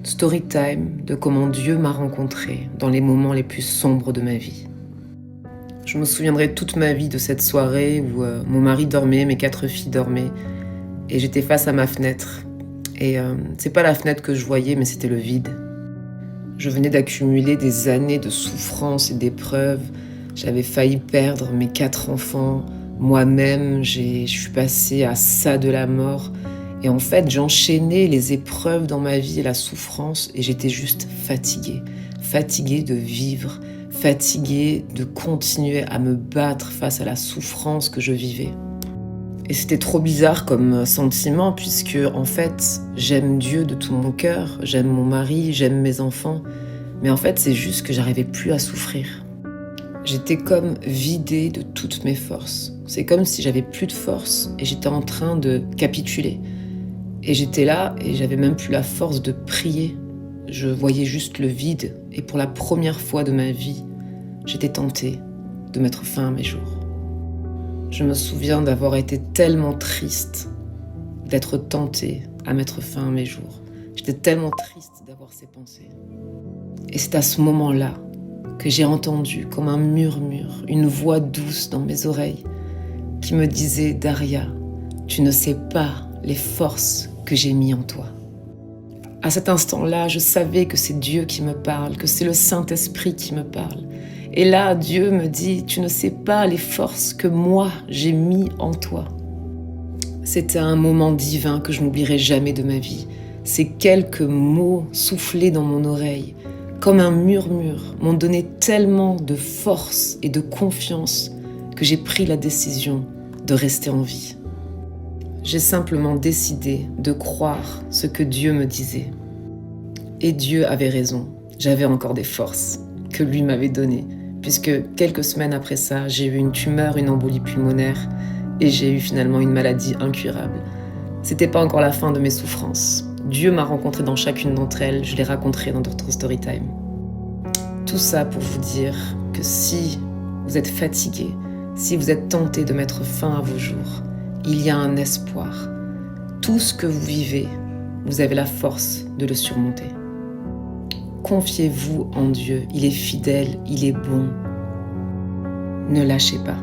story time de comment Dieu m'a rencontrée dans les moments les plus sombres de ma vie. Je me souviendrai toute ma vie de cette soirée où mon mari dormait, mes 4 filles dormaient, et j'étais face à ma fenêtre. Et c'est pas la fenêtre que je voyais, mais c'était le vide. Je venais d'accumuler des années de souffrance et d'épreuves. J'avais failli perdre mes 4 enfants. Moi-même, je suis passée à ça de la mort. Et en fait, j'enchaînais les épreuves dans ma vie et la souffrance, et j'étais juste fatiguée. Fatiguée de vivre, fatiguée de continuer à me battre face à la souffrance que je vivais. Et c'était trop bizarre comme sentiment, puisque en fait, j'aime Dieu de tout mon cœur, j'aime mon mari, j'aime mes enfants, mais en fait, c'est juste que j'arrivais plus à souffrir. J'étais comme vidée de toutes mes forces. C'est comme si j'avais plus de force et j'étais en train de capituler. Et j'étais là et j'avais même plus la force de prier. Je voyais juste le vide, et pour la première fois de ma vie, j'étais tentée de mettre fin à mes jours. Je me souviens d'avoir été tellement triste, d'être tentée à mettre fin à mes jours. J'étais tellement triste d'avoir ces pensées. Et c'est à ce moment-là que j'ai entendu comme un murmure, une voix douce dans mes oreilles qui me disait « Daria, tu ne sais pas les forces que j'ai mis en toi ». À cet instant-là, je savais que c'est Dieu qui me parle, que c'est le Saint-Esprit qui me parle. Et là, Dieu me dit, tu ne sais pas les forces que moi, j'ai mis en toi. C'était un moment divin que je n'oublierai jamais de ma vie. Ces quelques mots soufflés dans mon oreille, comme un murmure, m'ont donné tellement de force et de confiance que j'ai pris la décision de rester en vie. J'ai simplement décidé de croire ce que Dieu me disait. Et Dieu avait raison, j'avais encore des forces que lui m'avait données, puisque quelques semaines après ça, j'ai eu une tumeur, une embolie pulmonaire, et j'ai eu finalement une maladie incurable. C'était pas encore la fin de mes souffrances. Dieu m'a rencontrée dans chacune d'entre elles, je les raconterai dans d'autres storytime. Tout ça pour vous dire que si vous êtes fatigué, si vous êtes tenté de mettre fin à vos jours, il y a un espoir. Tout ce que vous vivez, vous avez la force de le surmonter. Confiez-vous en Dieu, il est fidèle, il est bon. Ne lâchez pas.